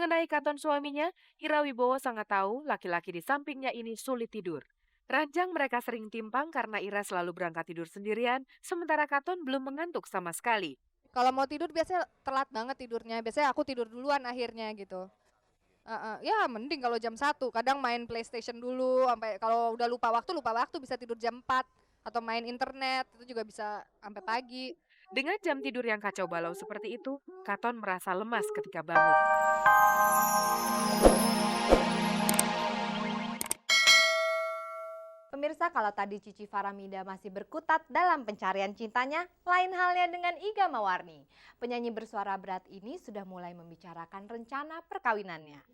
Mengenai Katon suaminya, Ira Wibowo sangat tahu laki-laki di sampingnya ini sulit tidur. Ranjang mereka sering timpang karena Ira selalu berangkat tidur sendirian, sementara Katon belum mengantuk sama sekali. Kalau mau tidur biasanya telat banget tidurnya. Biasanya aku tidur duluan akhirnya gitu. Ya mending kalau jam 1. Kadang main PlayStation dulu sampai kalau udah lupa waktu bisa tidur jam 4 atau main internet itu juga bisa sampai pagi. Dengan jam tidur yang kacau balau seperti itu, Katon merasa lemas ketika bangun. Pemirsa, kalau tadi Cici Faramida masih berkutat dalam pencarian cintanya, lain halnya dengan Iga Mawarni. Penyanyi bersuara berat ini sudah mulai membicarakan rencana perkawinannya.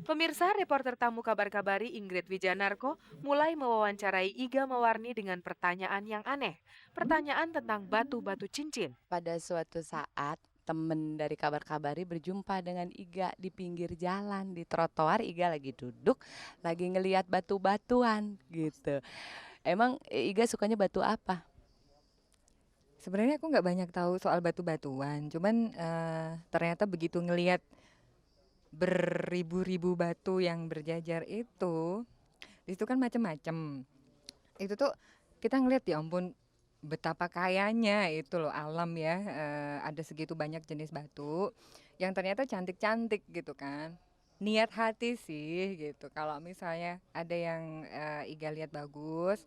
Pemirsa, reporter tamu kabar-kabari Ingrid Wijanarko mulai mewawancarai Iga Mawarni dengan pertanyaan yang aneh. Pertanyaan tentang batu-batu cincin. Pada suatu saat, temen dari kabar-kabari berjumpa dengan Iga di pinggir jalan, di trotoar. Iga lagi duduk, lagi ngeliat batu-batuan gitu. Emang Iga sukanya batu apa? Sebenarnya aku nggak banyak tahu soal batu-batuan, cuman ternyata begitu ngelihat beribu-ribu batu yang berjajar itu, di situ kan macem-macem. Itu tuh kita ngelihat ya ampun betapa kayanya itu loh alam ya, ada segitu banyak jenis batu yang ternyata cantik-cantik gitu kan. Niat hati sih gitu. Kalau misalnya ada yang Iga lihat bagus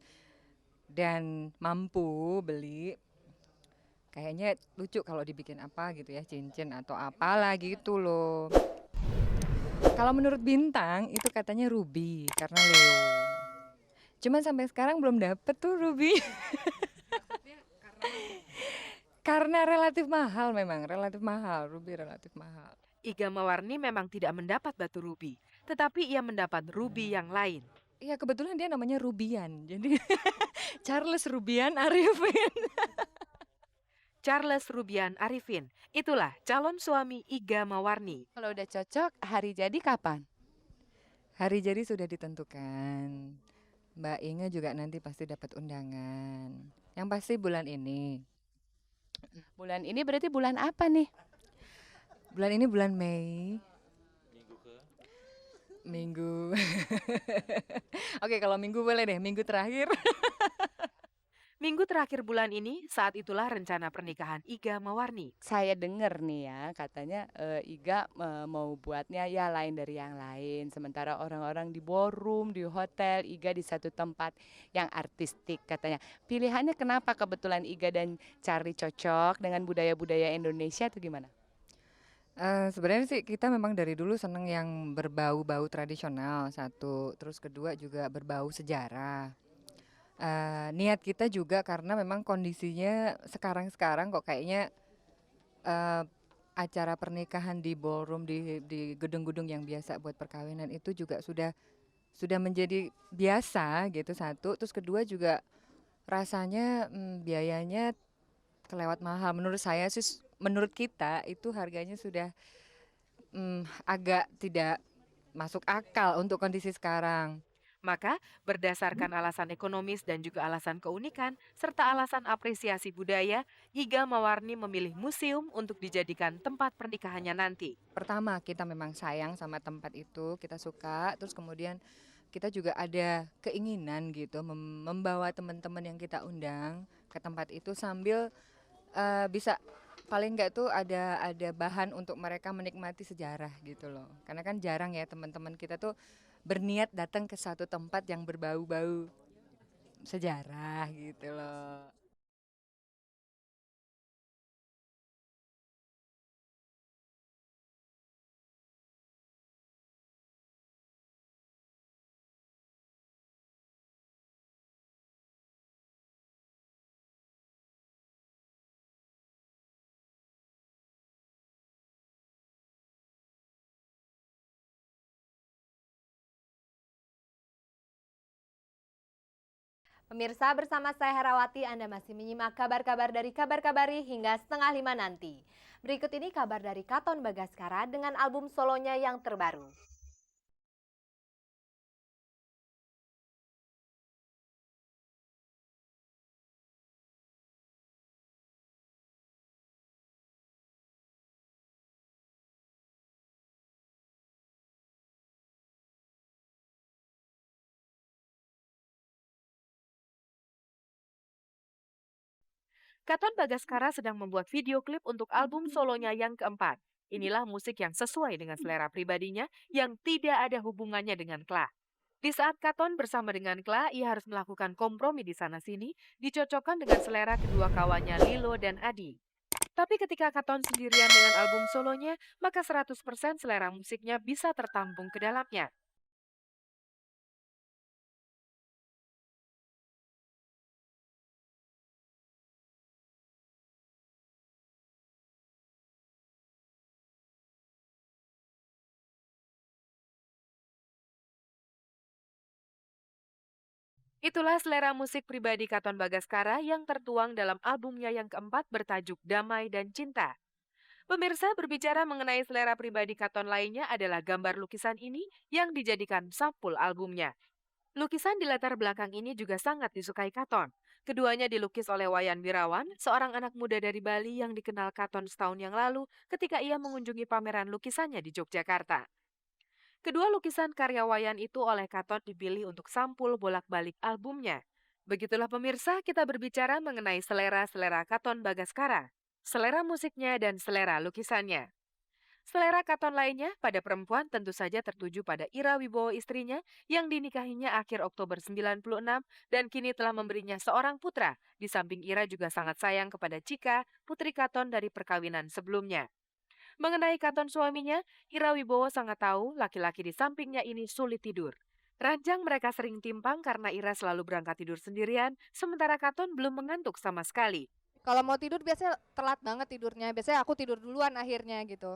dan mampu beli, kayaknya lucu kalau dibikin apa gitu ya, cincin atau apalah gitu loh. Kalau menurut Bintang itu katanya ruby karena Leo. Cuman sampai sekarang belum dapet tuh ruby. Karena relatif mahal memang, relatif mahal, ruby relatif mahal. Iga Mawarni memang tidak mendapat batu rubi, tetapi ia mendapat rubi yang lain. Iya kebetulan dia namanya Rubian, jadi Charles Rubian Arifin. Charles Rubian Arifin, itulah calon suami Iga Mawarni. Kalau udah cocok, hari jadi kapan? Hari jadi sudah ditentukan. Mbak Inge juga nanti pasti dapat undangan. Yang pasti bulan ini. Bulan ini berarti bulan apa nih? Bulan ini bulan Mei. Minggu. Oke, kalau minggu boleh deh, minggu terakhir. Minggu terakhir bulan ini, saat itulah rencana pernikahan Iga Mawarni. Saya denger nih ya, katanya Iga mau buatnya ya lain dari yang lain. Sementara orang-orang di ballroom, di hotel, Iga di satu tempat yang artistik katanya. Pilihannya kenapa kebetulan Iga dan Charlie cocok dengan budaya-budaya Indonesia atau gimana? Sebenarnya sih kita memang dari dulu seneng yang berbau-bau tradisional, satu. Terus kedua juga berbau sejarah. Niat kita juga karena memang kondisinya sekarang-sekarang kok kayaknya eh, acara pernikahan di ballroom di gedung-gedung yang biasa buat perkawinan itu juga sudah menjadi biasa gitu satu. Terus kedua juga rasanya biayanya kelewat mahal. Menurut saya sih, menurut kita itu harganya sudah agak tidak masuk akal untuk kondisi sekarang. Maka, berdasarkan alasan ekonomis dan juga alasan keunikan, serta alasan apresiasi budaya, Iga Mawarni memilih museum untuk dijadikan tempat pernikahannya nanti. Pertama, kita memang sayang sama tempat itu, kita suka, terus kemudian kita juga ada keinginan gitu membawa teman-teman yang kita undang ke tempat itu sambil bisa paling enggak tuh ada bahan untuk mereka menikmati sejarah gitu loh. Karena kan jarang ya teman-teman kita tuh berniat datang ke satu tempat yang berbau-bau sejarah gitu loh. Pemirsa, bersama saya Herawati, Anda masih menyimak kabar-kabar dari Kabar Kabari hingga 4:30 nanti. Berikut ini kabar dari Katon Bagaskara dengan album solonya yang terbaru. Katon Bagaskara sedang membuat video klip untuk album solonya yang keempat. Inilah musik yang sesuai dengan selera pribadinya yang tidak ada hubungannya dengan Kla. Di saat Katon bersama dengan Kla, ia harus melakukan kompromi di sana-sini, dicocokkan dengan selera kedua kawannya Lilo dan Adi. Tapi ketika Katon sendirian dengan album solonya, maka 100% selera musiknya bisa tertampung ke dalamnya. Itulah selera musik pribadi Katon Bagaskara yang tertuang dalam albumnya yang keempat bertajuk Damai dan Cinta. Pemirsa, berbicara mengenai selera pribadi Katon lainnya adalah gambar lukisan ini yang dijadikan sampul albumnya. Lukisan di latar belakang ini juga sangat disukai Katon. Keduanya dilukis oleh Wayan Wirawan, seorang anak muda dari Bali yang dikenal Katon setahun yang lalu ketika ia mengunjungi pameran lukisannya di Yogyakarta. Kedua lukisan karya Wayan itu oleh Katon dipilih untuk sampul bolak-balik albumnya. Begitulah pemirsa, kita berbicara mengenai selera-selera Katon Bagaskara, selera musiknya dan selera lukisannya. Selera Katon lainnya pada perempuan tentu saja tertuju pada Ira Wibowo istrinya yang dinikahinya akhir Oktober 96 dan kini telah memberinya seorang putra. Di samping Ira juga sangat sayang kepada Cika, putri Katon dari perkawinan sebelumnya. Mengenai Katon suaminya, Ira Wibowo sangat tahu laki-laki di sampingnya ini sulit tidur. Ranjang mereka sering timpang karena Ira selalu berangkat tidur sendirian, sementara Katon belum mengantuk sama sekali. Kalau mau tidur biasanya telat banget tidurnya. Biasanya aku tidur duluan akhirnya gitu.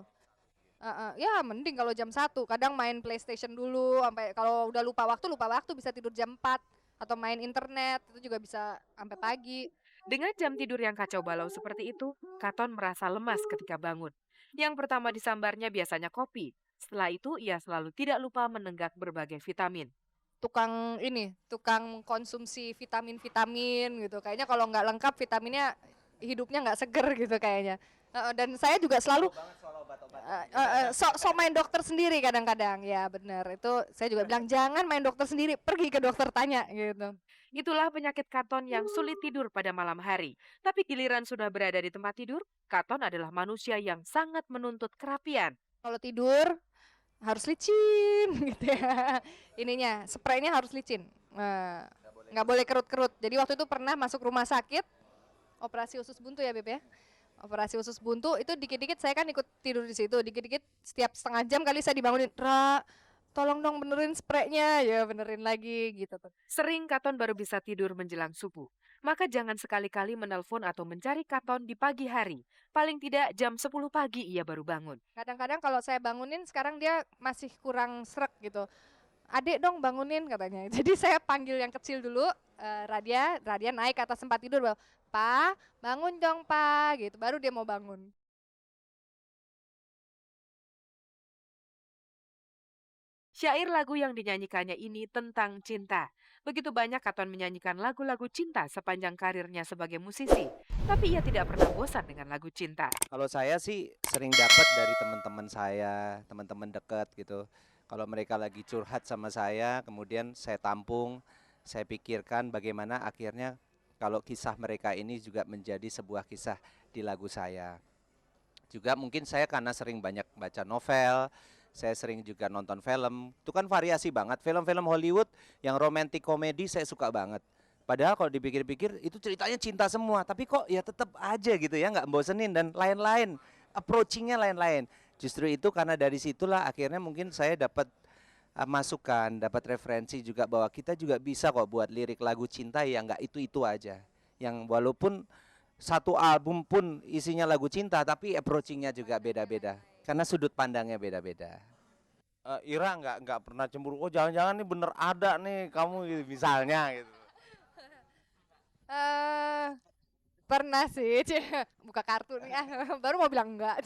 Ya mending kalau jam 1. Kadang main PlayStation dulu sampai kalau udah lupa waktu bisa tidur jam 4 atau main internet itu juga bisa sampai pagi. Dengan jam tidur yang kacau balau seperti itu, Katon merasa lemas ketika bangun. Yang pertama disambarnya biasanya kopi. Setelah itu, ia selalu tidak lupa menenggak berbagai vitamin. Tukang konsumsi vitamin-vitamin gitu. Kayaknya kalau nggak lengkap vitaminnya hidupnya nggak seger gitu kayaknya. Dan saya juga selalu main dokter sendiri kadang-kadang. Ya benar, itu saya juga bilang jangan main dokter sendiri, pergi ke dokter tanya gitu. Itulah penyakit Katon yang sulit tidur pada malam hari. Tapi giliran sudah berada di tempat tidur, Katon adalah manusia yang sangat menuntut kerapian. Kalau tidur harus licin gitu ya. Ininya, spraynya harus licin. Nggak boleh kerut-kerut. Jadi waktu itu pernah masuk rumah sakit, operasi usus buntu ya Beb ya. Operasi usus buntu itu dikit-dikit saya kan ikut tidur di situ. Dikit-dikit setiap setengah jam kali saya dibangunin, Ra, tolong dong benerin spraynya, ya benerin lagi gitu tuh. Sering Katon baru bisa tidur menjelang subuh. Maka jangan sekali-kali menelpon atau mencari Katon di pagi hari. Paling tidak jam 10 pagi ia baru bangun. Kadang-kadang kalau saya bangunin sekarang dia masih kurang srek gitu. Adik dong bangunin katanya. Jadi saya panggil yang kecil dulu, Radia naik ke atas tempat tidur, Pa, bangun dong Pa, gitu. Baru dia mau bangun. Syair lagu yang dinyanyikannya ini tentang cinta. Begitu banyak Katon menyanyikan lagu-lagu cinta sepanjang karirnya sebagai musisi. Tapi ia tidak pernah bosan dengan lagu cinta. Kalau saya sih sering dapat dari teman-teman saya, teman-teman dekat gitu. Kalau mereka lagi curhat sama saya, kemudian saya tampung, saya pikirkan bagaimana akhirnya kalau kisah mereka ini juga menjadi sebuah kisah di lagu saya. Juga mungkin saya karena sering banyak baca novel, saya sering juga nonton film. Itu kan variasi banget. Film-film Hollywood yang romantic komedi saya suka banget. Padahal kalau dipikir-pikir itu ceritanya cinta semua. Tapi kok ya tetap aja gitu ya, nggak bosenin dan lain-lain. Approachingnya lain-lain. Justru itu karena dari situlah akhirnya mungkin saya dapat masukan, dapat referensi juga bahwa kita juga bisa kok buat lirik lagu cinta yang nggak itu-itu aja. Yang walaupun satu album pun isinya lagu cinta, tapi approachingnya juga beda-beda. Karena sudut pandangnya beda-beda. Ira nggak pernah cemburu. Oh jangan-jangan nih bener ada nih kamu gitu, misalnya gitu. Pernah sih, buka kartu nih, baru mau bilang enggak.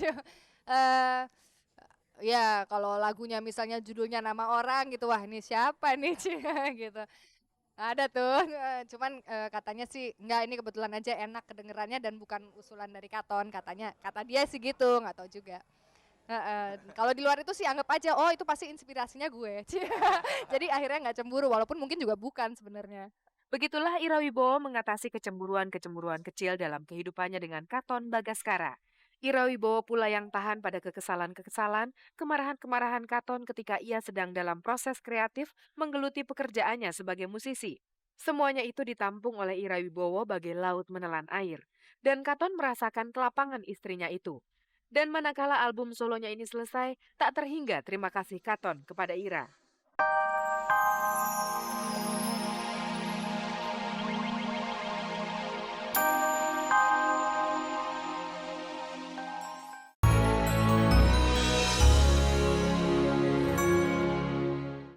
Ya kalau lagunya misalnya judulnya nama orang gitu, wah ini siapa nih gitu. Ada tuh, cuman katanya sih enggak, ini kebetulan aja enak kedengerannya dan bukan usulan dari Katon, kata dia sih gitu, nggak tahu juga. Kalau di luar itu sih anggap aja, oh itu pasti inspirasinya gue. Jadi akhirnya nggak cemburu, walaupun mungkin juga bukan sebenarnya. Begitulah Ira Wibowo mengatasi kecemburuan-kecemburuan kecil dalam kehidupannya dengan Katon Bagaskara. Ira Wibowo pula yang tahan pada kekesalan-kekesalan, kemarahan-kemarahan Katon ketika ia sedang dalam proses kreatif menggeluti pekerjaannya sebagai musisi. Semuanya itu ditampung oleh Ira Wibowo bagai laut menelan air. Dan Katon merasakan kelapangan istrinya itu. Dan manakala album solonya ini selesai, tak terhingga terima kasih Katon kepada Ira.